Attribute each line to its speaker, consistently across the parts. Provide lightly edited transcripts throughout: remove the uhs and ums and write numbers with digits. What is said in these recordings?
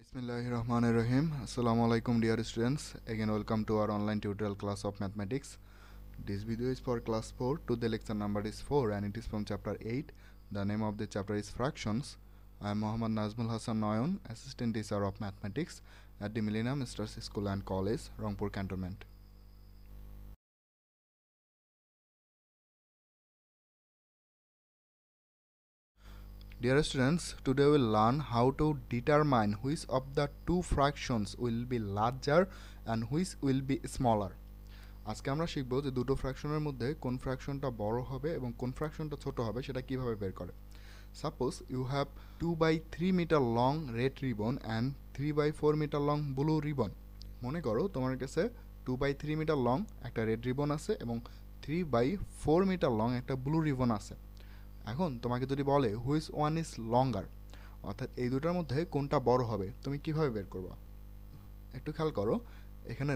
Speaker 1: Bismillahirrahmanirrahim. Assalamu alaikum dear students. Again welcome to our online tutorial class of mathematics. This video is for class 4. Today lecture number is 4 and it is from chapter 8. The name of the chapter is fractions. I am Muhammad Nazmul Hassan Noyon, assistant teacher of mathematics at the Millennium Stars School and College, Rangpur Cantonment. Dear students, today we will learn how to determine which of the two fractions will be larger and which will be smaller. আজকে আমরা শিখব যে দুটো ফ্র্যাকশনের মধ্যে কোন ফ্র্যাকশনটা বড় হবে এবং কোন ফ্র্যাকশনটা ছোট হবে সেটা কিভাবে বের করে। Suppose you have 2/3 meter long red ribbon and 3/4 meter long blue ribbon. মনে করো তোমার কাছে 2/3 মিটার লং একটা রেড রিবন আছে এবং 3/4 মিটার লং একটা ব্লু রিবন আছে। এখন তোমাকে যদি বলে হুইচ ওয়ান ইজ লঙ্গার, অর্থাৎ এই দুটার মধ্যে কোনটা বড় হবে, তুমি কিভাবে বের করবা? একটু খেয়াল করো, এখানে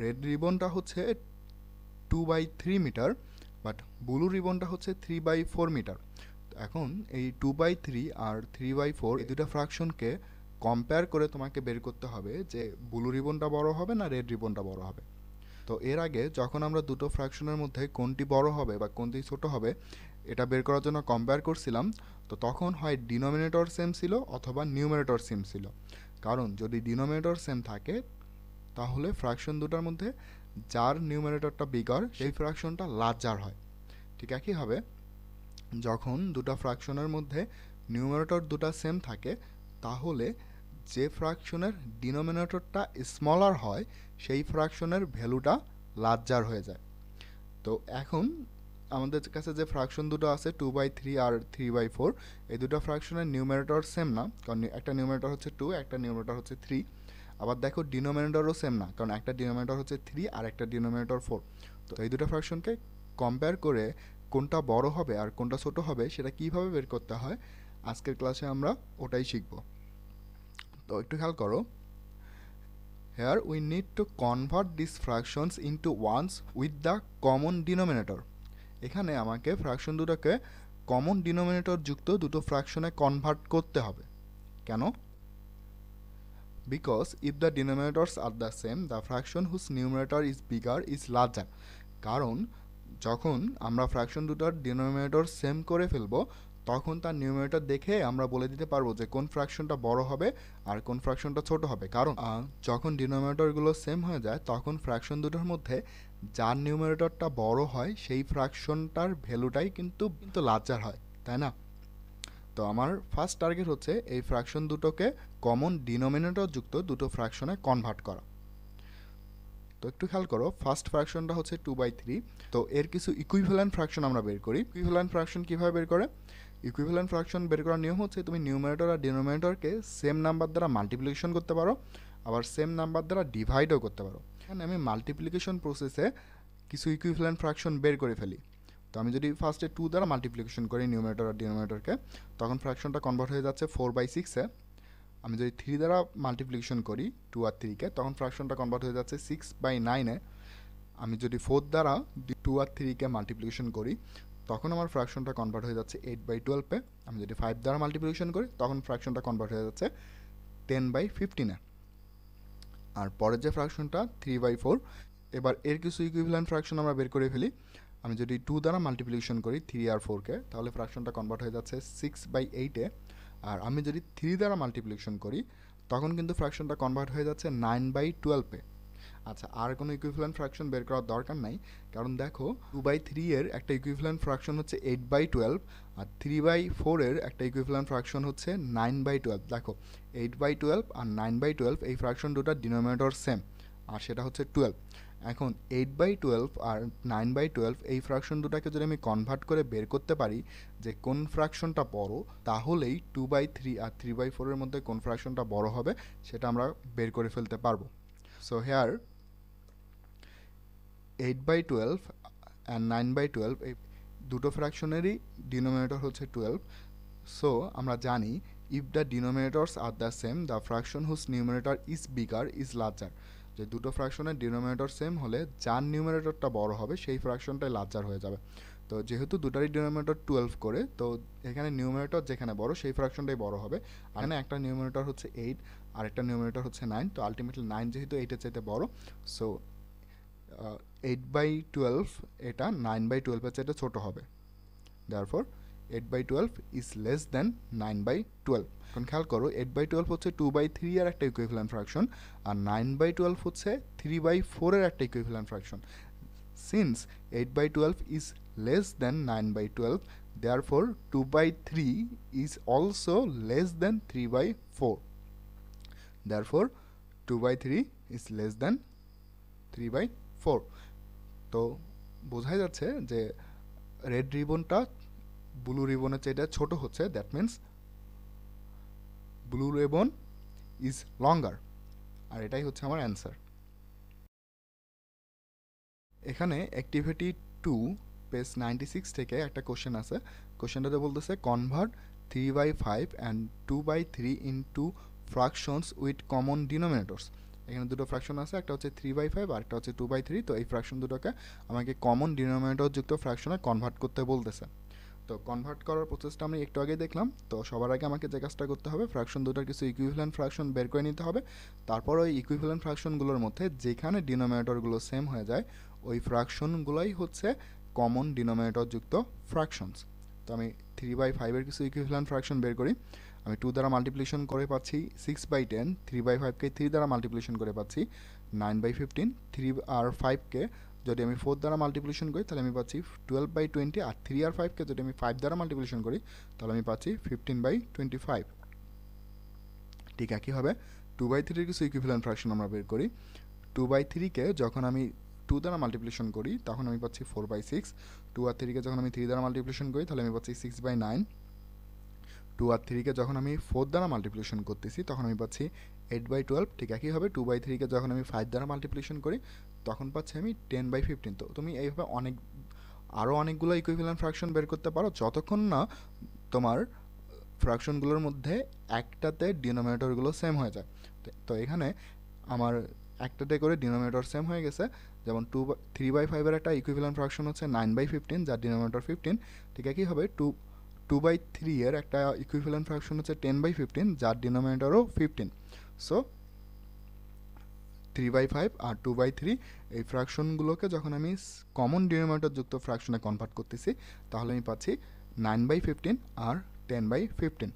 Speaker 1: রেড রিবনটা হচ্ছে 2/3 মিটার, বাট ব্লু রিবনটা হচ্ছে 3/4 মিটার। এখন এই 2/3 আর 3/4 এই দুটা ফ্র্যাকশনকে কম্পেয়ার করে তোমাকে বের করতে হবে যে ব্লু রিবনটা বড় হবে না রেড রিবনটা বড় হবে। তো এর আগে যখন আমরা দুটো ফ্র্যাকশনের মধ্যে কোনটি বড় হবে বা কোনটি ছোট হবে এটা বের করার জন্য কম্পেয়ার করছিলাম, তো তখন হয় ডিনোমিনেটর সেম ছিল অথবা নিউমারেটর সেম ছিল। কারণ যদি ডিনোমিনেটর সেম থাকে তাহলে ফ্র্যাকশন দুটার মধ্যে যার নিউমারেটরটা বিগার সেই ফ্র্যাকশনটা লার্জার হয়। ঠিক একইভাবে যখন দুটো ফ্র্যাকশনের মধ্যে নিউমারেটর দুটা সেম থাকে তাহলে যে ফ্র্যাকশনের ডিনোমিনেটরটা স্মলার হয় সেই ফ্র্যাকশনের ভ্যালুটা লার্জার হয়ে যায়। তো এখন আমাদের কাছে যে ফ্র্যাকশন দুটো আছে 2/3 আর 3/4, এই দুটো ফ্র্যাকশনের নিউমারেটর সেম না, কারণ একটা নিউমারেটর হচ্ছে 2, একটা নিউমারেটর হচ্ছে 3। আবার দেখো ডিনোমিনেটরও সেম না, কারণ একটা ডিনোমিনেটর হচ্ছে 3 আর একটা ডিনোমিনেটর 4। তো এই দুটো ফ্র্যাকশনকে কম্পেয়ার করে কোনটা বড় হবে আর কোনটা ছোট হবে সেটা কিভাবে বের করতে হয় আজকের ক্লাসে আমরা ওটাই শিখব। তো একটু খেয়াল করো, here we need to convert these fractions into ones with the common denominator. এখানে আমাকে ফ্র্যাকশন দুটোকে কমন ডিনোমিনেটর যুক্ত দুটো ফ্র্যাকশনে কনভার্ট করতে হবে। কেন? Because if the denominators are the same the fraction whose numerator is bigger is larger. কারণ যখন আমরা ফ্র্যাকশন দুটোর ডিনোমিনেটর সেম করে ফেলবো তখন তার নিউমারেটর দেখে আমরা বলে দিতে পারবো যে কোন ফ্র্যাকশনটা বড় হবে আর কোন ফ্র্যাকশনটা ছোট হবে। কারণ যখন ডিনোমিনেটরগুলো সেম হয়ে যায় তখন ফ্র্যাকশন দুটোর মধ্যে যার নিউমারেটরটা বড় হয় সেই ফ্র্যাকশনটার ভ্যালুটাই কিন্তু লার্জার হয়, তাই না? তো আমার ফার্স্ট টার্গেট হচ্ছে এই ফ্র্যাকশন দুটোকে কমন ডিনোমিনেটর যুক্ত দুটো ফ্র্যাকশনে কনভার্ট করা। তো একটু খেয়াল করো, ফার্স্ট ফ্র্যাকশনটা হচ্ছে 2/3। তো এর কিছু ইকুইভ্যালেন্ট ফ্র্যাকশন আমরা বের করি। ইকুইভ্যালেন্ট ফ্র্যাকশন কীভাবে বের করে? ইকুইভ্যালেন্ট ফ্র্যাকশন বের করার নিয়ম হচ্ছে তুমি নিউমারেটর আর ডিনোমিনেটরকে সেম নাম্বার দ্বারা মাল্টিপ্লিকেশন করতে পারো, আবার সেম নাম্বার দ্বারা ডিভাইডও করতে পারো। এখানে আমি মাল্টিপ্লিকেশন প্রসেসে কিছু ইকুইভ্যালেন্ট ফ্র্যাকশন বের করে ফেলি। তো আমি যদি ফার্স্টে 2 দ্বারা মাল্টিপ্লিকেশন করি নিউমারেটর আর ডিনোমিনেটরকে, তখন ফ্র্যাকশনটা কনভার্ট হয়ে যাচ্ছে 4/6-এ। আমি যদি 3 দ্বারা মাল্টিপ্লিকেশন করি 2 আর 3-কে, তখন ফ্র্যাকশনটা কনভার্ট হয়ে যাচ্ছে 6/9-এ। আমি যদি 4 দ্বারা 2 আর 3-কে মাল্টিপ্লিকেশন করি তখন আমার ফ্র্যাকশনটা কনভার্ট হয়ে যাচ্ছে 8/12-এ। আমি যদি 5 দ্বারা মাল্টিপ্লিকেশন করি তখন ফ্র্যাকশনটা কনভার্ট হয়ে যাচ্ছে 10/15-এ। আর পরের যে ফ্র্যাকশনটা 3/4, এবার এর কিছু ইকুইভ্যালেন্ট ফ্র্যাকশন আমরা বের করে ফেলি। আমি যদি 2 দ্বারা মাল্টিপ্লিকেশন করি 3 আর 4-কে, তাহলে ফ্র্যাকশনটা কনভার্ট হয়ে যাচ্ছে 6/8-এ। আর আমি যদি 3 দ্বারা মাল্টিপ্লিকেশন করি তখন কিন্তু ফ্র্যাকশনটা কনভার্ট হয়ে যাচ্ছে 9/12-এ। আচ্ছা, আর কোনো ইকুইভ্যালেন্ট ফ্র্যাকশন বের করার দরকার নাই, কারণ দেখো 2/3 এর একটা ইকুইভ্যালেন্ট ফ্র্যাকশন হচ্ছে 8/12 আর 3/4 এর একটা ইকুইভ্যালেন্ট ফ্র্যাকশন হচ্ছে 9/12। দেখো 8/12 আর 9/12 এই ফ্র্যাকশন দুটার ডিনোমিনেটর সেম আর সেটা হচ্ছে 12। এখন 8/12 আর 9/12 এই ফ্র্যাকশন দুটাকে যদি আমি কনভার্ট করে বের করতে পারি যে কোন ফ্র্যাকশনটা বড়, তাহলেই 2/3 আর 3/4 এর মধ্যে কোন ফ্র্যাকশনটা বড় হবে সেটা আমরা বের করে ফেলতে পারবো। সো হেয়ার 8/12 অ্যান্ড 9/12 এই দুটো ফ্র্যাকশনেরই ডিনোমিনেটর হচ্ছে 12। সো আমরা জানি if the denominators are the same the fraction whose numerator is bigger is larger. যে দুটো ফ্র্যাকশনের ডিনোমিনেটর সেম হলে যার নিউমারেটরটা বড় হবে সেই ফ্র্যাকশনটাই লার্জার হয়ে যাবে। তো তো যেহেতু দুটারই ডিনোমিনেটর 12 করে, তো এখানে নিউমারেটর যেখানে বড় সেই ফ্র্যাকশনটাই বড় হবে। এখানে একটা নিউমারেটর হচ্ছে 8 আর একটা নিউমারেটর হচ্ছে 9, তো আলটিমেটলি 9 যেহেতু 8 এর চাইতে বড়, সো 8/12 এটা 9/12 এর চাইতে ছোট হবে। Therefore 8/12 is less than 9/12. এখন খেয়াল করো 8/12 হচ্ছে 2/3 এর একটা ইকুইভ্যালেন্ট ফ্র্যাকশন, আর 9/12 হচ্ছে 3/4 এর একটা equivalent fraction. Since 8/12 is less than 9/12, therefore 2/3 is also less than 3/4. Therefore 2/3 is less than 3/4. তো বোঝাই যাচ্ছে যে রেড রিবনটা ব্লু রিবনের চাইতে ছোট হচ্ছে, that means blue ribbon is longer, আর এটাই হচ্ছে আমার অ্যান্সার। এখানে অ্যাক্টিভিটি 2 পেজ 96 থেকে একটা কোশ্চেন আছে। কোশ্চেনটাতে বলতেছে convert 3/5 and 2/3 into fractions with common denominators. এখানে দুটো ফ্র্যাকশন আছে, একটা হচ্ছে 3/5 আর একটা হচ্ছে 2/3। তো এই ফ্র্যাকশন দুটোকে আমাকে কমন ডিনোমিনেটর যুক্ত ফ্র্যাকশনে কনভার্ট করতে বলতেছে। তো কনভার্ট করার প্রসেসটা আমি একটু আগে দেখলাম। তো সবার আগে আমাকে যে কাজটা করতে হবে, ফ্র্যাকশন দুটার কিছু ইকুইভ্যালেন্ট ফ্র্যাকশন বের করে নিতে হবে। তারপর ওই ইকুইভ্যালেন্ট ফ্র্যাকশনগুলোর মধ্যে যেখানে ডিনোমিনেটরগুলো সেম হয়ে যায় ওই ফ্র্যাকশনগুলোই হচ্ছে কমন ডিনোমিনেটর যুক্ত ফ্র্যাকশনস। তো আমি 3/5 এর কিছু ইকুইভ্যালেন্ট ফ্র্যাকশন বের করি। আমি 2 দ্বারা মাল্টিপ্লিকেশন করে পাচ্ছি 6/10, 3/5কে 3 দ্বারা মাল্টিপ্লিকেশন করে পাচ্ছি 9/15, 3 আর 5কে যদি আমি 4 দ্বারা মাল্টিপ্লিকেশন করি তাহলে আমি পাচ্ছি 12/20, আর 3 আর 5কে যদি আমি 5 দ্বারা মাল্টিপ্লিকেশন করি তাহলে আমি পাচ্ছি 15/25। ঠিক একইভাবে 2/3 কিছু ইকুইভ্যালেন্ট ফ্র্যাকশন আমরা বের করি। 2/3কে যখন আমি 2 দ্বারা মাল্টিপ্লিকেশন করি তখন আমি পাচ্ছি 4/6। 2 আর 3কে যখন আমি 3 দ্বারা মাল্টিপ্লিকেশন করি তাহলে আমি পাচ্ছি 6/9। 2 আর 3কে যখন আমি 4 দ্বারা মাল্টিপ্লিকেশন করতেছি তখন আমি পাচ্ছি 8/12। ঠিক একইভাবে 2/3কে যখন আমি 5 দ্বারা মাল্টিপ্লিকেশন করি তখন পাচ্ছি আমি 10/15। তো তুমি এইভাবে আরও অনেকগুলো ইকুইভ্যালেন্ট ফ্র্যাকশন বের করতে পারো যতক্ষণ না তোমার ফ্র্যাকশনগুলোর মধ্যে একটাতে ডিনোমিনেটরগুলো সেম হয়ে যায়। তো এখানে আমার একটাতে করে ডিনোমিনেটর সেম হয়ে গেছে। যেমন 3/5 এর একটা ইকুইভ্যালেন্ট ফ্র্যাকশন হচ্ছে 9/15 যার ডিনোমিনেটর 15। ঠিক একইভাবে 2/3 এর একটা ইকুইভ্যালেন্ট ফ্র্যাকশন হচ্ছে 10/15 যার ডিনোমিনেটরও 15। সো 3/5 আর 2/3 এই ফ্র্যাকশনগুলোকে যখন আমি কমন ডিনোমিনেটর যুক্ত ফ্র্যাকশনে কনভার্ট করতেছি তাহলে আমি পাচ্ছি 9/15 আর 10/15।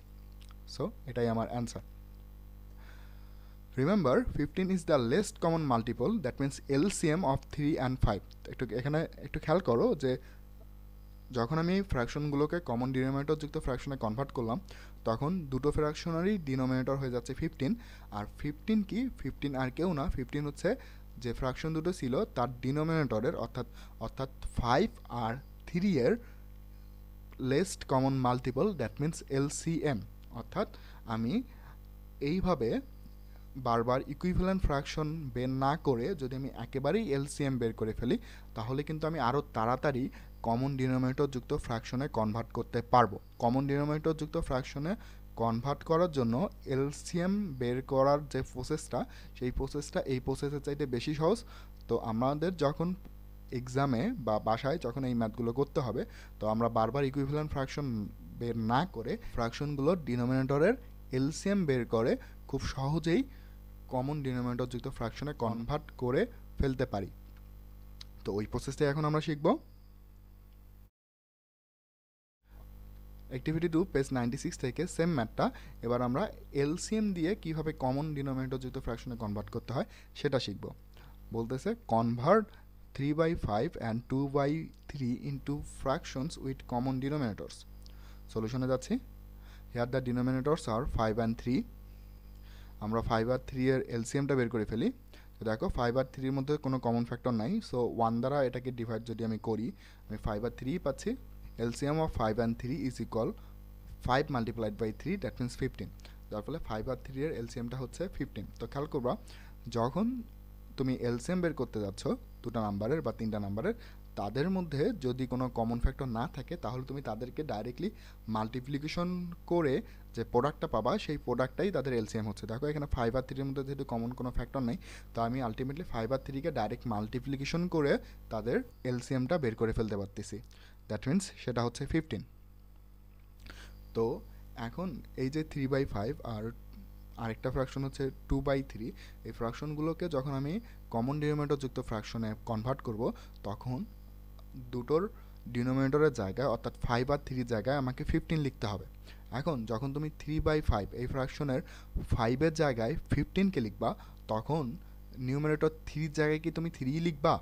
Speaker 1: সো এটাই আমার answer. Remember 15 is the least common multiple, that means LCM of 3 and 5। এখানে একটু খেয়াল করো যে যখন আমি ফ্র্যাকশনগুলোকে কমন ডিনোমিনেটর যুক্ত ফ্র্যাকশনে কনভার্ট করলাম তখন দুটো ফ্র্যাকশনেরই ডিনোমিনেটর হয়ে যাচ্ছে 15। আর 15 কি, 15 আর কেউ না, 15 হচ্ছে যে ফ্র্যাকশন দুটো ছিল তার ডিনোমিনেটরের অর্থাৎ 5 আর 3 এর least common multiple, that means LCM. অর্থাৎ আমি এইভাবে বারবার ইকুইভ্যালেন্ট ফ্র্যাকশন বের না করে যদি আমি একেবারেই এলসিএম বের করে ফেলি তাহলে কিন্তু আমি আরও তাড়াতাড়ি কমন ডিনোমিনেটর যুক্ত ফ্র্যাকশনে কনভার্ট করতে পারবো। কমন ডিনোমিনেটর যুক্ত ফ্র্যাকশনে কনভার্ট করার জন্য এলসিএম বের করার যে প্রসেসটা সেই প্রসেসটা এই প্রসেসের চাইতে বেশি সহজ। তো আমাদের যখন এক্সামে বা বাসায় যখন এই ম্যাথগুলো করতে হবে তো আমরা বারবার ইকুইভ্যালেন্ট ফ্র্যাকশন বের না করে ফ্র্যাকশনগুলোর ডিনোমিনেটরের এলসিএম বের করে খুব সহজেই কমন ডিনোমিনেটর যুক্ত ফ্র্যাকশনে কনভার্ট করে ফেলতে পারি। তো ওই প্রসেসটাই এখন আমরা শিখব। অ্যাক্টিভিটি 2 পেজ 96 থেকে সেম ম্যাথটা এবার আমরা এলসিএম দিয়ে কিভাবে কমন ডিনোমিনেটর যুক্ত ফ্র্যাকশনে কনভার্ট করতে হয় সেটা শিখব। বলতেছে convert 3/5 and 2/3 into fractions with common denominators. সলিউশনে যাচ্ছি। Here the denominators are 5 and 3। আমরা 5 আর 3 এর এলসিএমটা বের করে ফেলি। তো দেখো 5 আর 3 এর মধ্যে কোনো কমন ফ্যাক্টর নাই, সো 1 দ্বারা এটাকে ডিভাইড যদি আমি করি আমি 5 আর 3 পাচ্ছি। LCM of 5 and 3 is equal 5 multiplied by 3, that means 15। যার ফলে 5 আর 3 এর এলসিএমটা হচ্ছে 15। তো খেয়াল করবা যখন তুমি এলসিএম বের করতে যাচ্ছ দুটো নাম্বারের বা তিনটা নাম্বারের, তাদের মধ্যে যদি কোনো কমন ফ্যাক্টর না থাকে তাহলে তুমি তাদেরকে ডাইরেক্টলি মাল্টিপ্লিকেশন করে যে প্রোডাক্টটা পাবা সেই প্রোডাক্টটাই তাদের এলসিএম হচ্ছে। দেখো এখানে 5 আর 3 এর মধ্যে যেহেতু কমন কোনো ফ্যাক্টর নেই তো আমি আলটিমেটলি 5 আর 3কে ডাইরেক্ট মাল্টিপ্লিকেশন করে তাদের এলসিএমটা বের করে ফেলতে পারতেছি। দ্যাট মিন্স সেটা হচ্ছে 15। তো এখন এই যে 3/5 আর আরেকটা ফ্র্যাকশন হচ্ছে 2/3, এই ফ্র্যাকশনগুলোকে যখন আমি কমন ডিনোমিনেটর যুক্ত ফ্র্যাকশনে কনভার্ট করব, তখন দুটোর ডিনোমিনেটরের জায়গায় অর্থাৎ 5 আর 3 জায়গায় আমাকে 15 লিখতে হবে। এখন যখন তুমি 3/5 এই ফ্র্যাকশনের 5-এর জায়গায় 15কে লিখবা, তখন নিউমিনেটর 3 জায়গায় কি তুমি 3 লিখবা?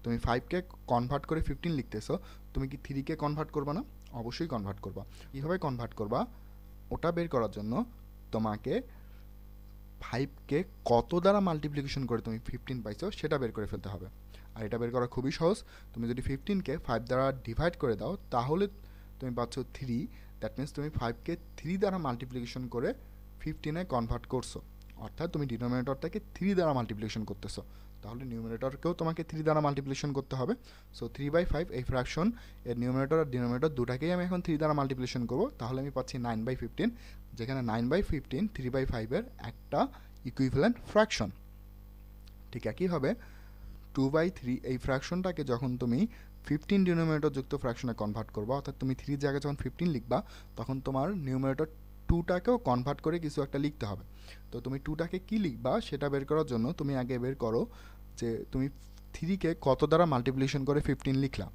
Speaker 1: তুমি 5কে কনভার্ট করে 15 লিখতেছো, তুমি কি 3কে কনভার্ট করবা না? অবশ্যই কনভার্ট করবা। কীভাবে কনভার্ট করবা ওটা বের করার জন্য তোমাকে 5কে কত দ্বারা মাল্টিপ্লিকেশন করে তুমি 15 পাইছো সেটা বের করে ফেলতে হবে। আর এটা বের করা খুবই সহজ। তুমি যদি 15কে 5 দ্বারা ডিভাইড করে দাও তাহলে তুমি পাচ্ছ 3। দ্যাট মিন্স তুমি 5কে 3 দ্বারা মাল্টিপ্লিকেশন করে 15-এ কনভার্ট করছো, অর্থাৎ তুমি ডিনোমিনেটরটাকে 3 দ্বারা মাল্টিপ্লিকেশন করতেছো। তাহলে নিউমিনেটরকেও তোমাকে 3 দ্বারা মাল্টিপ্লিকেশন করতে হবে। সো 3/5 এই ফ্র্যাকশন এর নিউমিনেটর আর ডিনোমিনেটর দুটাকেই আমি এখন 3 দ্বারা মাল্টিপ্লিকেশন করব, তাহলে আমি পাচ্ছি 9/15, যেখানে 9/15 3/5-এর একটা ইকুইভ্যালেন্ট ফ্র্যাকশন। ঠিক একইভাবে 2/3 এই ফ্র্যাকশনটাকে যখন তুমি 15 ডিনোমিনেটর যুক্ত ফ্র্যাকশনে কনভার্ট করবা, অর্থাৎ তুমি 3 জায়গায় যখন 15 লিখবা, তখন তোমার নিউমিনেটর 2টাকেও কনভার্ট করে কিছু একটা লিখতে হবে। তো তুমি 2টাকে কী লিখবা সেটা বের করার জন্য তুমি আগে বের করো যে তুমি 3কে কত দ্বারা মাল্টিপ্লিকেশন করে 15 লিখলা।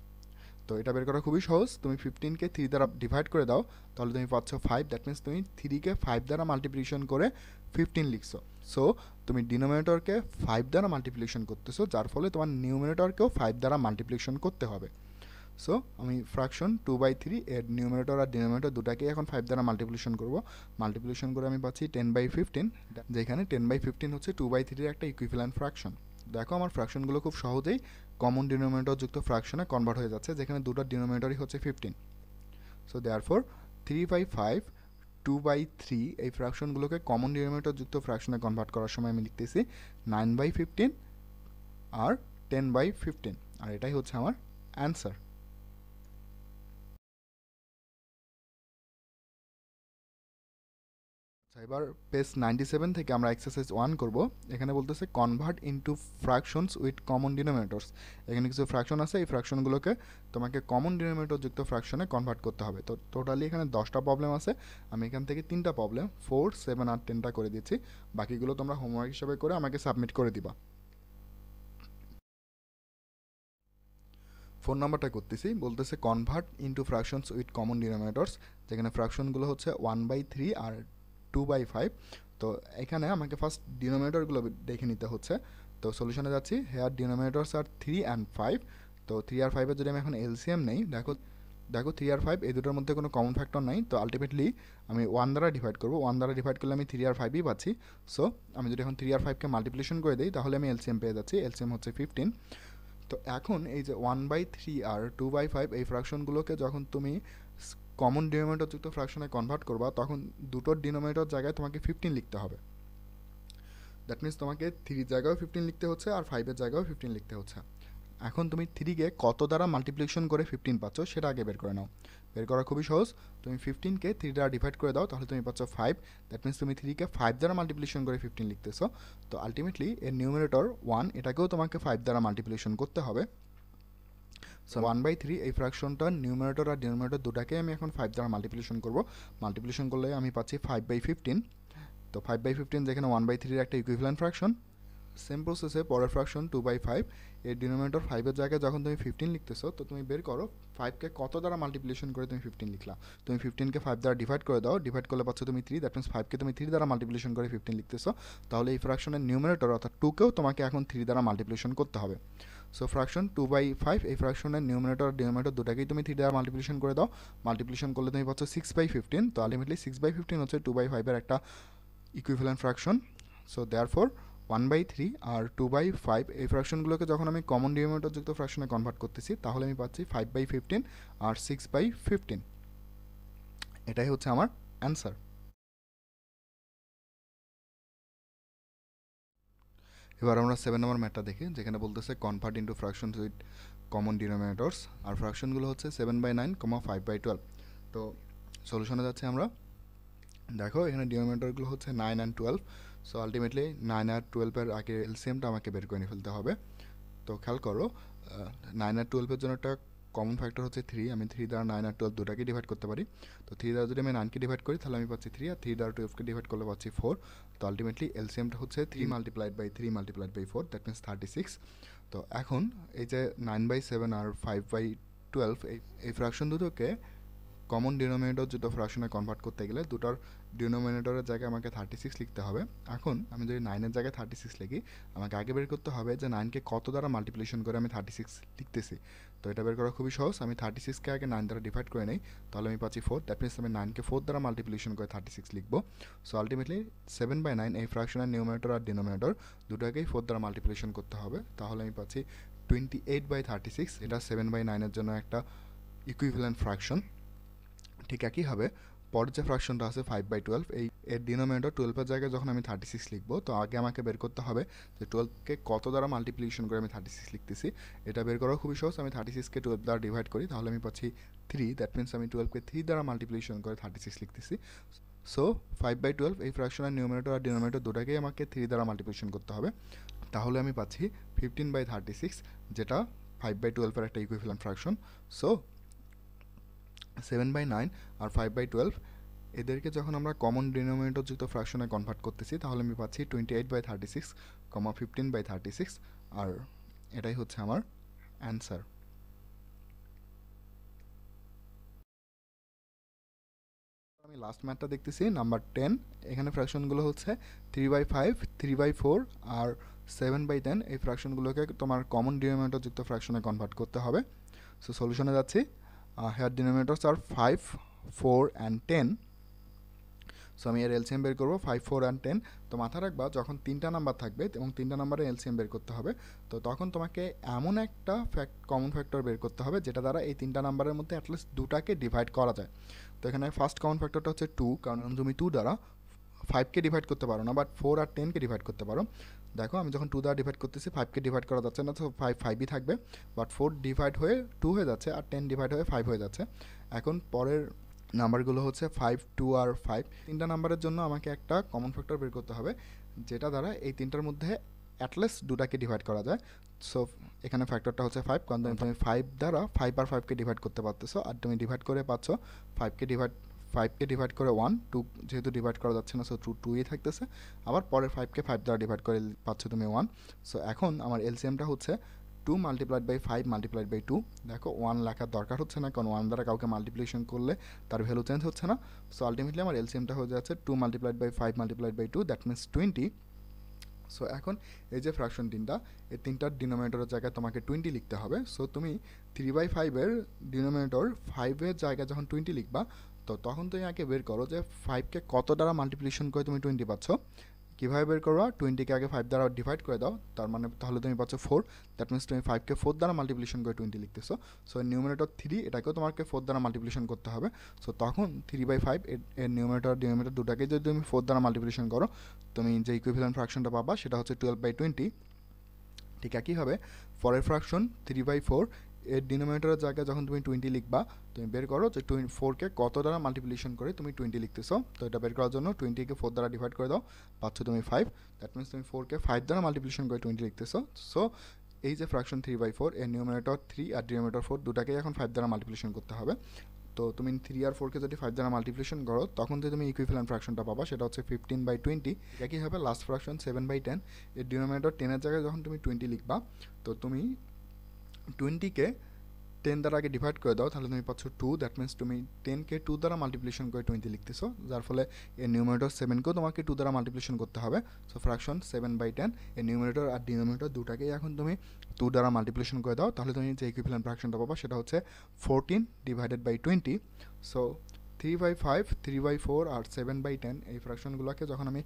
Speaker 1: তো এটা বের করা খুবই সহজ। তুমি 15কে 3 দ্বারা ডিভাইড করে দাও, তাহলে তুমি পাচ্ছ 5। দ্যাট মিন্স তুমি 3কে 5 দ্বারা মাল্টিপ্লিকেশন করে 15 লিখছো। সো তুমি ডিনোমিনেটরকে 5 দ্বারা মাল্টিপ্লিকেশন করতেছো, যার ফলে তোমার নিউমিনেটরকেও 5 দ্বারা মাল্টিপ্লিকেশন করতে হবে। সো আমি ফ্র্যাকশন 2/3 এর নিউমিনেটর আর ডিনোমিনেটর দুটাকেই এখন 5 দ্বারা মাল্টিপ্লিকেশন করব। মাল্টিপ্লিকেশন করে আমি পাচ্ছি 10/15, যেখানে 10/15 হচ্ছে 2/3 এর একটা ইকুইভ্যালেন্ট ফ্র্যাকশন। দেখো আমার ফ্র্যাকশনগুলো খুব সহজেই কমন ডিনোমিনেটর যুক্ত ফ্র্যাকশনে কনভার্ট হয়ে যাচ্ছে, যেখানে দুটোর ডিনোমিনেটরই হচ্ছে 15। সো দেয়ারফর 3/5 2/3 এই ফ্র্যাকশনগুলোকে কমন ডিনোমিনেটর যুক্ত ফ্র্যাকশনে কনভার্ট করার সময় আমি লিখতেছি 9/15 আর 10/15, আর এটাই হচ্ছে আমার অ্যান্সার। এবার পেজ 97 থেকে আমরা এক্সারসাইজ 1 করব। এখানে বলতেছে convert into fractions with common denominators. এখানে কিছু ফ্র্যাকশন আছে, এই ফ্র্যাকশনগুলোকে তোমাকে কমন ডিনোমিনেটর যুক্ত ফ্র্যাকশনে কনভার্ট করতে হবে। তো টোটালি এখানে 10টা প্রবলেম আছে। আমি এখান থেকে 3টা প্রবলেম 4, 7 আর 10টা করে দিচ্ছি। বাকিগুলো তোমরা হোমওয়ার্ক হিসাবে করে আমাকে সাবমিট করে দিবা। 4 নাম্বারটা করতেছি, বলতেছে convert into fractions with common denominators, যেখানে ফ্র্যাকশনগুলো হচ্ছে 1/3 আর 2/5। তো এখানে আমাকে ফার্স্ট ডিনোমিনেটরগুলো দেখে নিতে হচ্ছে। তো সলিউশনে যাচ্ছি। Here denominators are 3 and 5। তো 3 আর 5-এর যদি আমি এখন এলসিএম নেই, দেখো 3 আর 5 এই দুটোর মধ্যে কোনো কমন ফ্যাক্টর নাই। তো আলটিমেটলি আমি 1 দ্বারা ডিভাইড করবো। 1 দ্বারা ডিভাইড করলে আমি 3 আর 5ই পাচ্ছি। সো আমি যদি এখন 3 আর 5কে মাল্টিপ্লিকেশন করে দিই, তাহলে আমি এলসিএম পেয়ে যাচ্ছি। এলসিএম হচ্ছে 15। তো এখন এই যে 1/3 আর 2/5 এই ফ্র্যাকশনগুলোকে যখন তুমি কমন ডিনোমিনেটর যুক্ত ফ্র্যাকশনে কনভার্ট করবা, তখন দুটোর ডিনোমিনেটর জায়গায় তোমাকে 15 লিখতে হবে। দ্যাট মিন্স তোমাকে 3 জায়গায়ও 15 লিখতে হচ্ছে আর 5-এর জায়গায়ও 15 লিখতে হচ্ছে। এখন তুমি 3কে কত দ্বারা মাল্টিপ্লিকেশন করে 15 পাচ্ছ সেটা আগে বের করে নাও। বের করা খুবই সহজ। তুমি 15কে 3 দ্বারা ডিভাইড করে দাও, তাহলে তুমি পাচ্ছ 5। দ্যাট মিন্স তুমি 3কে 5 দ্বারা মাল্টিপ্লিকেশন করে 15 লিখতেছো। তো আলটিমেটলি এর নিউমিনেটর 1, এটাকেও তোমাকে 5 দ্বারা মাল্টিপ্লিকেশন করতে হবে। সো 1/3 এই ফ্র্যাকশনটার নিউমিনেটর আর ডিনোমিনেটর দুটাকে আমি এখন 5 দ্বারা মাল্টিপ্লিকেশন করব। মাল্টিপ্লিকেশন করলে আমি পাচ্ছি 5/15। তো 5/15 যেখানে 1/3 এর একটা ইকুইভ্যালেন্ট ফ্র্যাকশন। সেম প্রসেসে পরের ফ্র্যাকশন 2/5 এর ডিনোমিনেটর 5-এর জায়গায় যখন তুমি 15 লিখতেছো, তো তুমি বের করো 5কে কত দ্বারা মাল্টিপ্লিকেশন করে তুমি 15 লিখলা। তুমি 15কে 5 দ্বারা ডিভাইড করে দাও, ডিভাইড করলে পাচ্ছ তুমি 3। দ্যাট মিন্স 5কে তুমি 3 দ্বারা মাল্টিপ্লিকেশন করে 15 লিখতেছো। তাহলে এই ফ্র্যাকশনের নিউমিনেটর অর্থাৎ 2কেও তোমাকে এখন 3 দ্বারা মাল্টিপ্লিকেশন করতে হবে। সো ফ্র্যাকশন 2/5 এই ফ্র্যাকশনের নিউমিনেটর আর ডিনোমিনেটর দুটাকেই তুমি 3 দ্বারা মাল্টিপ্লিকেশন করে দাও। মাল্টিপ্লিকেশন করলে তুমি পাচ্ছ 6/15। তো আলটিমেটলি 6/15 হচ্ছে 2/5-এর একটা ইকুইভ্যালেন্ট ফ্র্যাকশন। সো দেয়ারফর 1/3 আর 2/5 এই ফ্র্যাকশনগুলোকে যখন আমি কমন ডিনোমিনেটর যুক্ত ফ্র্যাকশনে কনভার্ট করতেছি, তাহলে আমি পাচ্ছি 5/15 আর 6/15। এটাই হচ্ছে আমার অ্যান্সার। এবার আমরা 7 নম্বর ম্যাথটা দেখি, যেখানে বলতেছে convert into fractions with common denominators. আর ফ্র্যাকশনগুলো হচ্ছে 7/9, 5/12। তো সলিউশনে যাচ্ছে আমরা। দেখো এখানে ডিনোমিনেটরগুলো হচ্ছে 9 অ্যান্ড 12। সো আলটিমেটলি 9 আর 12-এর আগে এলসিএমটা আমাকে বের করে নিয়ে ফেলতে হবে। তো খেয়াল করো 9 আর 12-এর জন্য একটা কমন ফ্যাক্টর হচ্ছে 3, আমি 3 দ্বারা 9 আর 12 দুটাকে ডিভাইড করতে পারি। তো 3 দ্বারা যদি আমি 9কে ডিভাইড করি তাহলে আমি পাচ্ছি 3, আর 3 দ্বারা 12কে ডিভাইড করলে পাচ্ছি 4। তো আলটিমেটলি এলসিএমটা হচ্ছে 3 multiplied by 3 multiplied by 4, that means 36। তো এখন এই যে 9/7 আর 5/12 এই ফ্র্যাকশন দুটোকে কমন ডিনোমিনেটর দুটো ফ্র্যাকশনে কনভার্ট করতে গেলে দুটোর ডিনোমিনেটরের জায়গায় আমাকে 36 লিখতে হবে। এখন আমি যদি 9-এর জায়গায় 36 লিখি, আমাকে আগে বের করতে হবে যে 9কে কত দ্বারা মাল্টিপ্লিকেশন করে আমি 36 লিখতেছি। তো এটা বের করা খুবই সহজ। আমি 36কে আগে 9 দ্বারা ডিভাইড করে নেই, তাহলে আমি পাচ্ছি 4, দ্যাট মিনস আমি 9কে 4 দ্বারা মাল্টিপ্লিকেশন করে 36 লিখবো। সো আলটিমেটলি 7/9 এই ফ্র্যাকশনের নিউমিনেটর আর ডিনোমিনেটর দুটাকেই 4 দ্বারা মাল্টিপ্লিকেশন করতে হবে, তাহলে আমি পাচ্ছি 28/36। এটা 7/9-এর জন্য একটা ইকুইভ্যালেন্ট ফ্র্যাকশন। ঠিক একইভাবে পরের যে ফ্র্যাকশনটা আছে 5/12, এর ডিনোমিনেটর 12-এর জায়গায় যখন আমি 36 লিখবো, তো আগে আমাকে বের করতে হবে যে 12কে কত দ্বারা মাল্টিপ্লিকেশন করে আমি 36 লিখতেছি। এটা বের করা খুবই সহজ। আমি 36কে 12 দ্বারা ডিভাইড করি, তাহলে আমি পাচ্ছি 3, দ্যাট মিনস আমি 12কে 3 দ্বারা মাল্টিপ্লিকেশন করে 36 লিখতেছি। সো 5/12 এই ফ্র্যাকশনের নিউমিনেটর আর ডিনোমিনেটর দুটাকেই আমাকে 3 দ্বারা মাল্টিপ্লিকেশন করতে হবে, তাহলে আমি পাচ্ছি 15/36, যেটা 5/12-এর একটা ইকুইভ্যালেন্ট ফ্র্যাকশন। সো 7/9 আর 5/12 এদেরকে যখন আমরা কমন ডিনোমিনেটর যুক্ত ফ্র্যাকশনে কনভার্ট করতেছি, তাহলে আমি পাচ্ছি 28/36, 15/36, আর এটাই হচ্ছে আমার অ্যান্সার। আমি লাস্ট ম্যাথটা দেখতেছি নাম্বার 10। এখানে ফ্র্যাকশনগুলো হচ্ছে 3/5, 3/4 আর 7/10। এই ফ্র্যাকশনগুলোকে তোমার কমন ডিনোমিনেটর যুক্ত ফ্র্যাকশনে কনভার্ট করতে হবে। সো সলিউশনে যাচ্ছি। Here denominators are 5, 4 and 10। So আমি এর এলসিএম বের করবো 5, 4 অ্যান্ড 10। তো মাথায় রাখবা যখন 3টা নাম্বার থাকবে এবং 3টা নাম্বারে এলসিএম বের করতে হবে, তো তখন তোমাকে এমন একটা কমন ফ্যাক্টর বের করতে হবে যেটা দ্বারা এই 3টা নাম্বারের মধ্যে অ্যাটলিস্ট দুটাকে ডিভাইড করা যায়। তো এখানে ফার্স্ট কমন ফ্যাক্টরটা হচ্ছে 2, কারণ তুমি 2 দ্বারা 5কে ডিভাইড করতে পারো না, বাট 4 আর 10কে ডিভাইড করতে পারো। দেখো আমি যখন 2 দ্বারা ডিভাইড করতেছি 5কে ডিভাইড করা যাচ্ছে না, তো 5ই থাকবে, বাট 4 ডিভাইড হয়ে 2 হয়ে যাচ্ছে আর 10 ডিভাইড হয়ে 5 হয়ে যাচ্ছে। এখন পরের নাম্বারগুলো হচ্ছে 5, 2 আর 5। 3টা নাম্বারের জন্য আমাকে একটা কমন ফ্যাক্টর বের করতে হবে যেটা দ্বারা এই 3টার মধ্যে অ্যাটলিস্ট দুটাকে ডিভাইড করা যায়। সো এখানে ফ্যাক্টরটা হচ্ছে 5, কারণ তুমি 5 দ্বারা 5 আর 5কে ডিভাইড করতে পারতেছো, আর তুমি ডিভাইড করে পাচ্ছ 5কে ডিভাইড করে 1, 2 যেহেতু ডিভাইড করা যাচ্ছে না, সো 2ই থাকতেছে। আবার পরের 5কে 5 দ্বারা ডিভাইড করে পাচ্ছ তুমি 1। সো এখন আমার এলসিএমটা হচ্ছে 2 মাল্টিপ্লাইড বাই 5 মাল্টিপ্লাইড বাই 2। দেখো 1 লেখার দরকার হচ্ছে না, কারণ 1 দ্বারা কাউকে মাল্টিপ্লিকেশন করলে তার ভ্যালু চেঞ্জ হচ্ছে না। সো আলটিমেটলি আমার এলসিএমটা হয়ে যাচ্ছে 2 multiplied by 5 multiplied by 2, that means 20। So এখন এই যে ফ্র্যাকশন 3টা, এই 3টার ডিনোমিনেটরের জায়গায় তোমাকে 20 লিখতে হবে। সো তুমি 3/5-এর ডিনোমিনেটর 5-এর জায়গায় যখন 20 লিখবা, তো তখন তুমি আগে বের করো যে 5কে কত দ্বারা মাল্টিপ্লিকেশন করে তুমি 20 পাচ্ছ। কীভাবে বের করবা? 20কে আগে 5 দ্বারা ডিভাইড করে দাও, তার মানে তাহলে তুমি পাচ্ছ 4, দ্যাট মিনস তুমি 5কে 4 দ্বারা মাল্টিপ্লিকেশন করে 20 লিখতেছো। সো নিউমিনেটর 3 এটাকেও তোমাকে 4 দ্বারা মাল্টিপ্লিকেশন করতে হবে। সো তখন 3/5 এর নিউমিনেটর ডিনোমিনেটর দুটাকে যদি তুমি 4 দ্বারা মাল্টিপ্লিকেশন করো, তুমি যে ইকুইভ্যালেন্ট ফ্র্যাকশনটা পাবা সেটা হচ্ছে 12/20। ঠিক একইভাবে পরের ফ্র্যাকশন 3/4, এর ডিনোমিনেটরের জায়গায় যখন তুমি 20 লিখবা, তুমি বের করো যে 4কে কত দ্বারা মাল্টিপ্লিকেশন করে তুমি 20 লিখতেছো। তো এটা বের করার জন্য 20কে 4 দ্বারা ডিভাইড করে দাও, পাচ্ছ তুমি 5, দ্যাট মিনস তুমি 4কে 5 দ্বারা মাল্টিপ্লিকেশন করে 20 লিখতেছো। সো এই যে ফ্র্যাকশন 3/4, এর নিউমিনেটর 3 আর ডিনোমিনেটর 4 দুটাকেই এখন 5 দ্বারা মাল্টিপ্লিকেশন করতে হবে। তো তুমি 3 আর 4কে যদি 5 দ্বারা মাল্টিপ্লিকেশন করো, তখন যে তুমি ইকুইভ্যালেন্ট ফ্র্যাকশনটা পাবা সেটা হচ্ছে 15/20। একইভাবে লাস্ট ফ্র্যাকশন 7/10, এর ডিনোমিনেটর 10-এর জায়গায় যখন তুমি 20 লিখবা, তো তুমি 20কে 10 দ্বারা আগে ডিভাইড করে দাও, তাহলে তুমি পাচ্ছ 2, দ্যাট মিনস তুমি 10কে 2 দ্বারা মাল্টিপ্লিকেশন করে 20 লিখতেছো, যার ফলে এর নিউমিনেটর 7কেও তোমাকে 2 দ্বারা মাল্টিপ্লিকেশন করতে হবে। সো ফ্র্যাকশন 7/10, এর নিউমিনেটর আর ডিনোমিনেটর দুটাকেই এখন তুমি 2 দ্বারা মাল্টিপ্লিকেশন করে দাও, তাহলে তুমি যে ইকুইভ্যালেন্ট ফ্র্যাকশনটা পাবা সেটা হচ্ছে 14/20। সো 3/5, 3/4 আর 7/10 এই ফ্র্যাকশনগুলোকে যখন আমি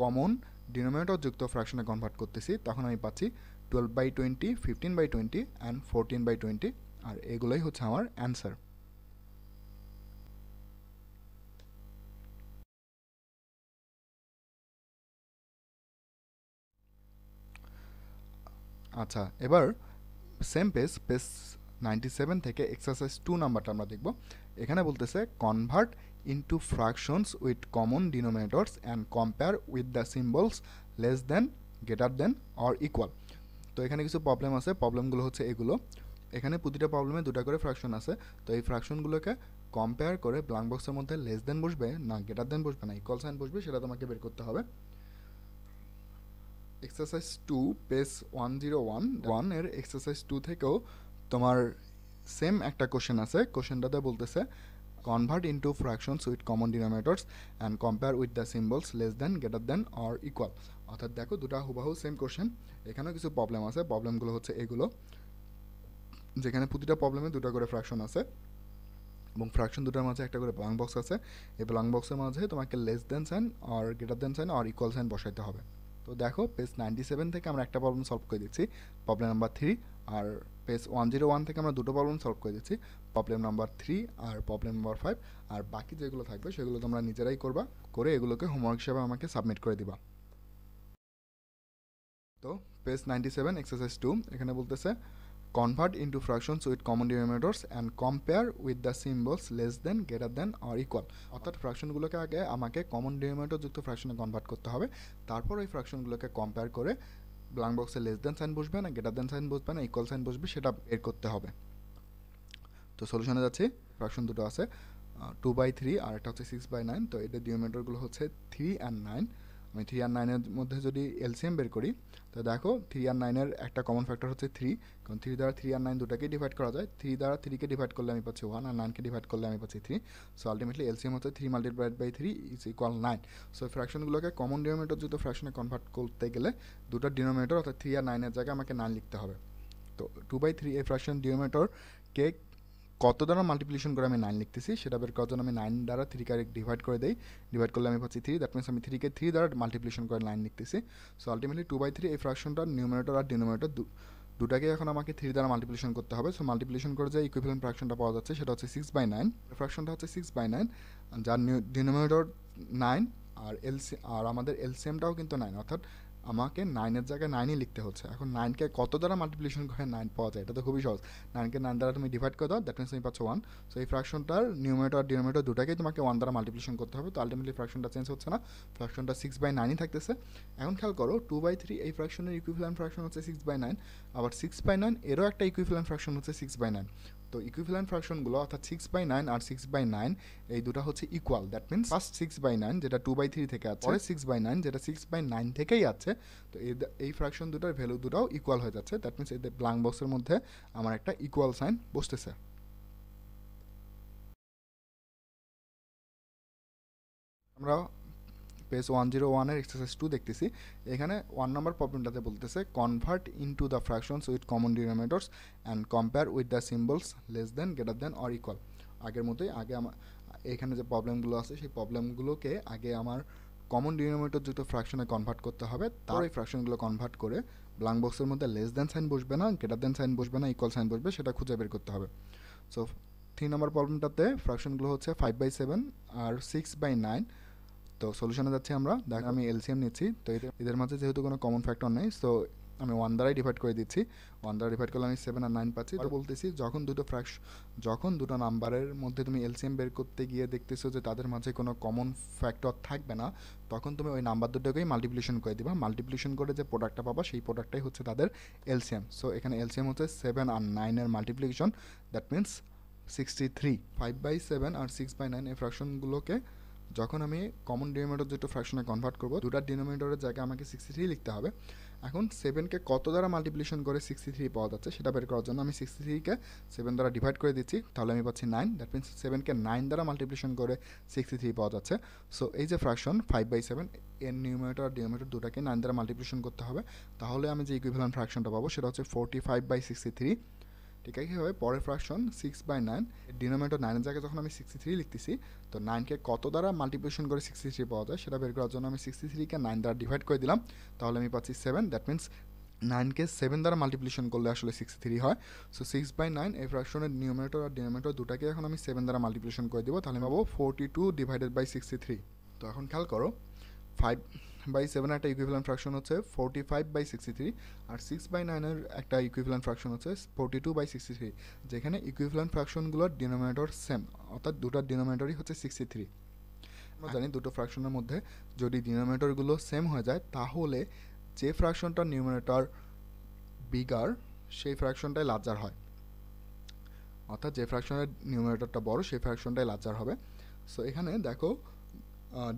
Speaker 1: কমন ডিনোমিনেটর যুক্ত ফ্র্যাকশনে কনভার্ট করতেছি, তখন আমি পাচ্ছি 12/20, 15/20 অ্যান্ড 14/20, আর এগুলোই হচ্ছে আমার অ্যান্সার। আচ্ছা, এবার সেম পেজ 97 থেকে এক্সারসাইজ 2 নাম্বারটা আমরা দেখব। এখানে বলতেছে convert into fractions with common denominators and compare with the symbols less than, greater than or equal. তো এখানে কিছু প্রবলেম আছে, প্রবলেমগুলো হচ্ছে এগুলো। এখানে প্রতিটা প্রবলেমে দুটা করে ফ্র্যাকশন আছে, তো এই ফ্র্যাকশনগুলোকে কম্পেয়ার করে ব্ল্যাঙ্ক বক্সের মধ্যে লেস দেন বসবে না গ্রেটার দেন বসবে না ইকুয়াল সাইন বসবে সেটা তোমাকে বের করতে হবে। এক্সারসাইজ 2 পেজ 101 এর এক্সারসাইজ 2 থেকেও তোমার সেম একটা কোশ্চেন আছে। কোশ্চেনটাতে বলতেছে convert into fractions with common denominators and compare with the symbols less than greater than or equal. অর্থাৎ দেখো দুটা হুবাহু সেম কোশ্চেন, এখানেও কিছু প্রবলেম আছে। প্রবলেমগুলো হচ্ছে এগুলো, যেখানে প্রতিটা প্রবলেমে দুটো করে ফ্র্যাকশন আছে এবং ফ্র্যাকশন দুটার মাঝে একটা করে ব্ল্যাঙ্ক বক্স আছে। এই ব্ল্যাঙ্ক বক্সের মাঝে তোমাকে লেস দেন সাইন আর গ্রেটার দেন সাইন আর ইকুয়াল সাইন বসাইতে হবে। তো দেখো পেজ 97 থেকে আমরা একটা প্রবলেম সলভ করে দিচ্ছি, প্রবলেম নাম্বার 3, আর পেজ 101 থেকে আমরা দুটো প্রবলেম সলভ করে দিচ্ছি, প্রবলেম নাম্বার 3 আর প্রবলেম নাম্বার 5। আর বাকি যেগুলো থাকবে সেগুলো তোমরা নিজেরাই করবা, করে এগুলোকে হোমওয়ার্ক হিসেবে আমাকে সাবমিট করে দিবা। তো পেজ 97 এক্সারসাইজ 2 এখানে বলতেছে convert into fractions with common denominators and compare with the symbols less than greater than or equal। অর্থাৎ ফ্র্যাকশনগুলোকে আগে আমাকে কমন ডিনোমিনেটর যুক্ত ফ্র্যাকশনে কনভার্ট করতে হবে, তারপর ওই ফ্র্যাকশনগুলোকে কম্পেয়ার করে ব্ল্যাঙ্ক বক্সে লেস দেন সাইন বসবে না গ্রেটার দেন সাইন বসবে না ইকুয়াল সাইন বসবে সেটা বের করতে হবে। তো সলিউশনে যাচ্ছি। ফ্র্যাকশন দুটো আছে 2/3 আর একটা হচ্ছে 6/9। তো এদের ডিনোমিনেটরগুলো হচ্ছে 3 আর 9। আমি 3 আর 9-এর মধ্যে যদি এলসিএম বের করি, তো দেখো 3 আর 9-এর একটা কমন ফ্যাক্টর হচ্ছে 3, কারণ 3 দ্বারা 3 আর 9 দুটাকেই ডিভাইড করা যায়। 3 দ্বারা 3কে ডিভাইড করলে আমি পাচ্ছি 1 আর 9কে ডিভাইড করলে আমি পাচ্ছি 3। সো আলটিমেটলি এলসিএম হচ্ছে 3 multiplied by 3 is equal 9। So ফ্র্যাকশনগুলোকে কমন ডিনোমিনেটর যুক্ত ফ্র্যাকশনে কনভার্ট করতে গেলে দুটো ডিনোমিনেটর অর্থাৎ 3 আর 9-এর জায়গায় আমাকে 9 লিখতে হবে। তো 2/3 এই ফ্র্যাকশন ডিনোমিনেটরকে কত দ্বারা মাল্টিপ্লিকেশন করে আমি 9 লিখতেছি সেটা বের করার জন্য আমি 9 দ্বারা 3কে ডিভাইড করে দিই, ডিভাইড করলে আমি পাচ্ছি 3। দ্যাট মিনস আমি 3কে 3 দ্বারা মাল্টিপ্লিকেশন করে 9 লিখতেছি। সো আলটিমেটলি 2/3 এই ফ্র্যাকশনটার নিউমারেটর আর ডিনোমিনেটর দুটাকে এখন আমাকে 3 দ্বারা মাল্টিপ্লিকেশন করতে হবে। সো মাল্টিপ্লিকেশন করে যে ইকুইভ্যালেন্ট ফ্র্যাকশনটা পাওয়া যাচ্ছে সেটা হচ্ছে 6/9। ফ্র্যাকশনটা হচ্ছে 6/9, যার ডিনোমিনেটর 9 আর আমাদের এলসিএমটাও কিন্তু 9, অর্থাৎ আমাকে 9-এর জায়গায় 9ই লিখতে হচ্ছে। এখন 9কে কত দ্বারা মাল্টিপ্লিকেশন করে 9 পাওয়া যায়, এটা তো খুবই সহজ। 9কে 9 দ্বারা তুমি ডিভাইড করে দাও, দ্যাট মিনস তুমি পাচ্ছ 1। সো এই ফ্র্যাকশনটার নিউমারেটর আর ডিনোমিনেটর দুটাকেই তোমাকে 1 দ্বারা মাল্টিপ্লিকেশন করতে হবে। তো আলটিমেটলি ফ্র্যাকশনটা চেঞ্জ হচ্ছে না, ফ্র্যাকশনটা 6/9ই থাকতেছে। এখন খেয়াল করো 2/3 এই ফ্র্যাকশনের ইকুইভ্যালেন্ট ফ্র্যাকশন হচ্ছে 6/9, আবার 6/9 এরও একটা ইকুইভ্যালেন্ট ফ্র্যাকশন হচ্ছে 6/9। তো ইকুইভ্যালেন্ট ফ্র্যাকশনগুলো অর্থাৎ 6/9 আর 6/9 এই দুটো হচ্ছে ইকুয়াল। দ্যাট মিনস ফার্স্ট 6/9 যেটা 2/3 থেকে আছে, পরে 6/9 যেটা 6/9 থেকেই আছে। তো এই ফ্র্যাকশন দুটার ভ্যালু দুটাও ইকুয়াল হয়ে যাচ্ছে। দ্যাট মিনস এদের ব্ল্যাঙ্ক বক্সের মধ্যে আমার একটা ইকুয়াল সাইন বসতেছে। আমরা পেজ 101 এর এক্সারসাইজ 2 দেখতেছি। এখানে 1 নম্বর প্রবলেমটাতে বলতেছে convert into the fractions with common denominators and compare with the symbols less than greater than or equal. আগের মতোই আগে আমার এখানে যে প্রবলেমগুলো আছে সেই প্রবলেমগুলোকে আগে আমার কমন ডিনোমিনেটর যুক্ত ফ্র্যাকশনে কনভার্ট করতে হবে, তারপর এই ফ্র্যাকশনগুলো কনভার্ট করে ব্ল্যাঙ্ক বক্সের মধ্যে লেস দেন সাইন বসবে না গ্রেটার দেন সাইন বসবে না ইকুয়াল সাইন বসবে সেটা খুঁজে বের করতে হবে। সো 3 নম্বর প্রবলেমটাতে ফ্র্যাকশনগুলো হচ্ছে 5/7 আর 6/9। তো সলিউশনে যাচ্ছি আমরা। দেখ আমি এলসিএম নিচ্ছি, তো এদের মাঝে যেহেতু কোনো কমন ফ্যাক্টর নেই সো আমি 1 দ্বারাই ডিভাইড করে দিচ্ছি। 1 দ্বারা ডিভাইড করলে আমি 7 আর 9 পাচ্ছি। আর বলতেছি যখন দুটো নাম্বারের মধ্যে তুমি এলসিএম বের করতে গিয়ে দেখতেছো যে তাদের মাঝে কোনো কমন ফ্যাক্টর থাকবে না, তখন তুমি ওই নাম্বার দুটোকেই মাল্টিপ্লিকেশন করে দিবা। মাল্টিপ্লিকেশন করে যে প্রোডাক্টটা পাবা সেই প্রোডাক্টটাই হচ্ছে তাদের এলসিএম। সো এখানে এলসিএম হচ্ছে 7 আর 9-এর মাল্টিপ্লিকেশন, দ্যাট মিনস 63। 5/7 আর 6/9 এই ফ্র্যাকশনগুলোকে যখন আমি কমন ডিনোমিনেটর যেটা ফ্র্যাকশনে কনভার্ট করব, দুটার ডিনোমিনেটরের জায়গায় আমাকে 63 লিখতে হবে। এখন 7কে কত দ্বারা মাল্টিপ্লিকেশন করে 63 পাওয়া যাচ্ছে সেটা বের করার জন্য আমি 63কে 7 দ্বারা ডিভাইড করে দিচ্ছি, তাহলে আমি পাচ্ছি 9। দ্যাট মিনস 7কে 9 দ্বারা মাল্টিপ্লিকেশন করে 63 পাওয়া যাচ্ছে। সো এই যে ফ্র্যাকশন 5/7 এর নিউমিনেটর আর ডিনোমিনেটর দুটাকে 9 দ্বারা মাল্টিপ্লিকেশন করতে হবে, তাহলে আমি যে ইকুইভ্যালেন্ট ফ্র্যাকশনটা পাবো সেটা হচ্ছে 45/63। ঠিক আছে, কীভাবে পরের ফ্র্যাকশন 6/9 ডিনোমিনেটর 9-এর জায়গায় যখন আমি 63 লিখতেছি, তো 9কে কত দ্বারা মাল্টিপ্লিকেশন করে 63 পাওয়া যায় সেটা বের করার জন্য আমি 63কে 9 দ্বারা ডিভাইড করে দিলাম, তাহলে আমি পাচ্ছি 7। দ্যাট মিনস 9কে 7 দ্বারা মাল্টিপ্লিকেশন করলে আসলে 63 হয়। সো 6/9 এই ফ্র্যাকশনের নিউমিনেটর আর ডিনোমিনেটর দুটাকে এখন আমি 7 দ্বারা মাল্টিপ্লিকেশন করে দেবো, তাহলে পাবো 42/63। তো এখন খেয়াল করো 5/7 একটা ইকুইভ্যালেন্ট ফ্র্যাকশন হচ্ছে 45/63 আর 6/9-এর একটা ইকুইভ্যালেন্ট ফ্র্যাকশন হচ্ছে 42/63, যেখানে ইকুইভ্যালেন্ট ফ্র্যাকশনগুলোর ডিনোমিনেটর সেম, অর্থাৎ দুটার ডিনোমিনেটরই হচ্ছে 63। আমরা জানি দুটো ফ্র্যাকশনের মধ্যে যদি ডিনোমিনেটরগুলো সেম হয়ে যায় তাহলে যে ফ্র্যাকশনটার নিউমিনেটর বিগার সেই ফ্র্যাকশনটাই লার্জার হয়। অর্থাৎ যে ফ্র্যাকশনের নিউমারেটরটা বড় সেই ফ্র্যাকশনটাই লার্জার হবে। সো এখানে দেখো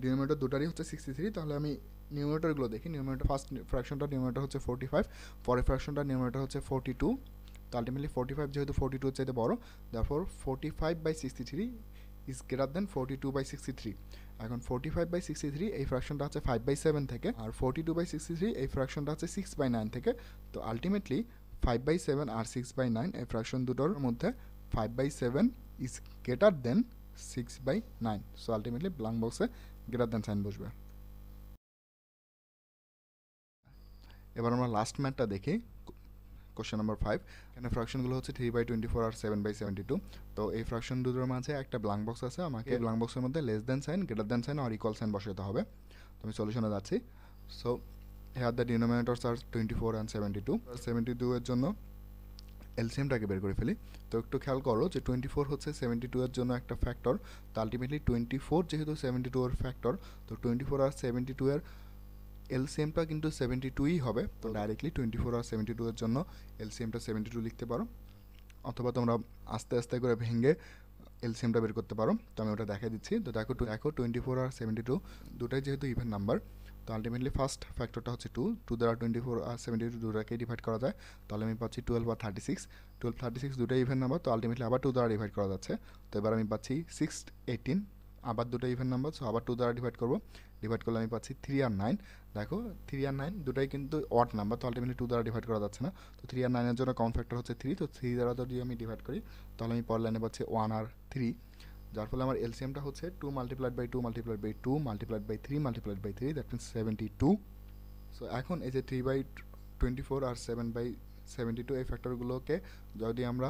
Speaker 1: ডিনোমিনেটর দুটারই হচ্ছে 63, তাহলে আমি নিউমারেটরগুলো দেখি। নিউমারেটর ফার্স্ট ফ্র্যাকশনটা নিউমারেটর হচ্ছে 45, পরের ফ্র্যাকশনটা নিউমারেটর হচ্ছে 42। তো আলটিমেটলি 45 যেহেতু 42 এর চাইতে বড়, দেয়ারফর 45/63 ইজ গ্রেটার দেন 42/63। এখন 45/63 এই ফ্র্যাকশনটা হচ্ছে 5/7 থেকে, আর 42/63 এই ফ্র্যাকশনটা হচ্ছে 6/9 থেকে। তো আলটিমেটলি 5/7 আর 6/9 এই ফ্র্যাকশন দুটোর মধ্যে 5/7 is greater than 6/9। So ultimately blank বক্সে গ্রেটার দেন সাইন বসবে। এবার আমরা লাস্ট ম্যাথটা দেখি, কোশ্চেন নাম্বার 5। এখানে ফ্র্যাকশনগুলো হচ্ছে 3/24 আর 7/72। তো এই ফ্র্যাকশন দুটোর মাঝে একটা ব্ল্যাঙ্ক বক্স আছে, আমাকে ব্ল্যাঙ্ক বক্সের মধ্যে less than sign, greater than sign আর ইকুয়াল সাইন বসাতে হবে। তো আমি সলিউশনে যাচ্ছি। So here the denominators are 24 and 72। 72 এর জন্য এলসিএমটাকে বের করে ফেলি। তো একটু খেয়াল করো যে 24 হচ্ছে 72 এর জন্য একটা ফ্যাক্টর। তো আলটিমেটলি 24 যেহেতু 72 এর ফ্যাক্টর, তো 24 আর 72 এর এলসিএমটা কিন্তু 72ই হবে। তো ডাইরেক্টলি 24 আর 72 এর জন্য এলসিএমটা 72 লিখতে পারো, অথবা তোমরা আস্তে আস্তে করে ভেঙে এলসিএমটা বের করতে পারো। তো আমি ওটা দেখাই দিচ্ছি। তো দেখো 24 আর 72 দুটাই যেহেতু ইভেন নাম্বার, তো আলটিমেটলি ফার্স্ট ফ্যাক্টরটা হচ্ছে 2 দ্বারা 24 আর 72 দুটাকে ডিভাইড করা যায়, তাহলে আমি পাচ্ছি 12 আর 36। 12, 36 দুটাই ইভেন নাম্বার, তো আলটিমেটলি আবার 2 দ্বারা ডিভাইড করা যাচ্ছে। তো এবার আমি পাচ্ছি 6, 18, আবার দুটো ইভেন নাম্বার, সো আবার 2 দ্বারা ডিভাইড করবো। ডিভাইড করলে আমি পাচ্ছি 3 আর 9। দেখো 3 আর 9 দুটাই কিন্তু অড নাম্বার, তো আলটিমেটলি 2 দ্বারা ডিভাইড করা যাচ্ছে না। তো 3 আর 9 এর জন্য কমন ফ্যাক্টর হচ্ছে 3, তো 3 দ্বারা যদি আমি ডিভাইড করি তাহলে আমি পরের লাইনে পাচ্ছি 1 আর 3, যার ফলে আমার এলসিএমটা হচ্ছে 2 multiplied by 2 multiplied by 2 multiplied by 3 multiplied by 3, that means 72। So এখন এই যে 3/24 আর 7/72 এই ফ্যাক্টরগুলোকে যদি আমরা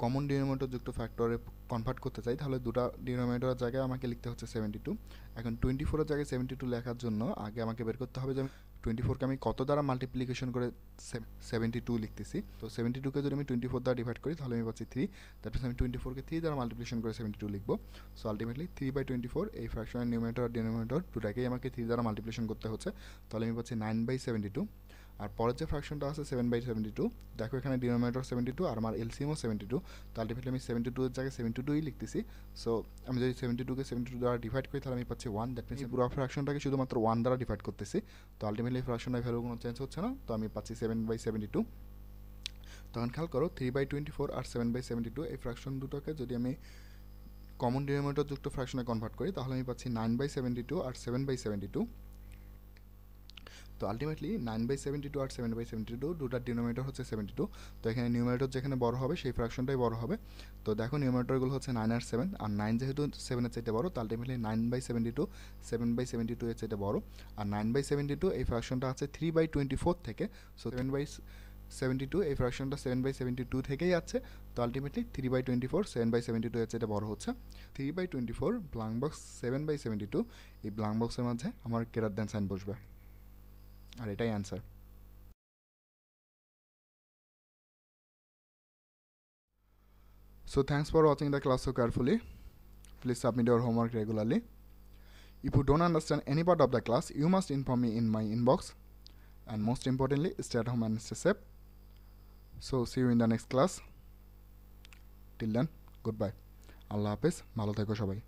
Speaker 1: কমন ডিনোমিনেটর যুক্ত ফ্যাক্টরে কনভার্ট করতে চাই, তাহলে দুটো ডিনোমিনেটরের জায়গায় আমাকে লিখতে হচ্ছে 72। এখন 24 এর জায়গায় 72 লেখার জন্য আগে আমাকে বের করতে হবে যে আমি 24কে আমি কত দ্বারা মাল্টিপ্লিকেশন করে 72 লিখতেছি। তো 72কে যদি আমি 24 দ্বারা ডিভাইড করি তাহলে আমি পাচ্ছি 3, দ্যাট মিনস আমি 24কে 3 দ্বারা মাল্টিপ্লিকেশন করে 72 লিখবো। সো আলটিমেটলি 3/24 এই ফ্র্যাকশনের নিউমিনেটর আর ডিনোমিনেটর দুটাকেই আমাকে 3 দ্বারা মাল্টিপ্লিকেশন করতে হচ্ছে, তাহলে আমি পাচ্ছি 9/72। আর পরের যে ফ্র্যাকশনটা আছে 7/72, দেখো এখানে ডিনোমিনেটর 72 আর আমার এলসিএমও 72, তো আলটিমেটলি আমি 72 এর জায়গায় 72ই লিখতেছি। সো আমি যদি 72কে 72 দ্বারা ডিভাইড করি তাহলে আমি পাচ্ছি 1, দ্যাট মিনস পুরো ফ্র্যাকশনটাকে শুধুমাত্র 1 দ্বারা ডিভাইড করতেছি। তো আলটিমেটলি ফ্র্যাকশনের ভ্যালু কোনো চেঞ্জ হচ্ছে না, তো আমি পাচ্ছি 7/72। তখন খেয়াল করো 3/24 আর 7/72 এই ফ্র্যাকশন দুটোকে যদি আমি কমন ডিনোমিনেটর যুক্ত ফ্র্যাকশনে কনভার্ট করি তাহলে আমি পাচ্ছি 9/72 আর 7/72। তো আলটিমেটলি 9/72 আর 7/72 দুটার ডিনোমিনেটর হচ্ছে 72। তো এখানে নিউমারেটর যেখানে বড় হবে সেই ফ্র্যাকশনটাই বড় হবে। তো দেখো নিউমারেটরগুলো হচ্ছে 9 আর 7, আর 9 যেহেতু 7 এর চাইতে বড়, তো আলটিমেটলি 9/72 7/72 এর চাইতে বড়। আর 9/72 এই ফ্র্যাকশনটা আছে 3/24 থেকে, সো 7/72 এই ফ্র্যাকশনটা 7/72 থেকেই আছে। তো আলটিমেটলি 3/24 7/72 এর চাইতে বড় হচ্ছে। 3/24 ব্ল্যাঙ্ক বক্স 7/72, এই ব্ল্যাঙ্ক বক্সের মাঝে আমার গ্রেটার দ্যান সাইন বসবে, আর এটাই answer. So thanks for watching the class so carefully. Please submit your homework regularly. If you don't understand any part of the class, you must inform me in my inbox. And most importantly, stay at home and stay safe. So see you in the next class. Till then, goodbye. আল্লাহ হাফেজ, ভালো থেকো সবাই।